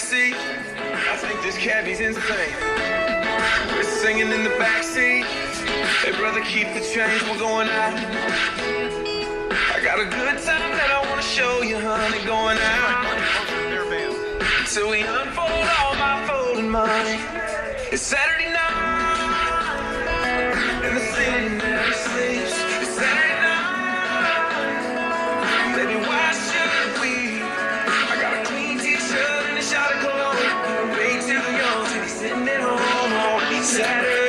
backseat. I think this cabbie's insane. We're singing in the backseat. Hey brother, keep the change, we're going out. I got a good time that I wanna show you, honey, going out. Till we unfold all my folding money. It's Saturday night, and the city never sleeps. It's Saturday night, baby, why should we? I got a clean t-shirt and a shot of cologne. Way too young to be sitting at home on Saturday.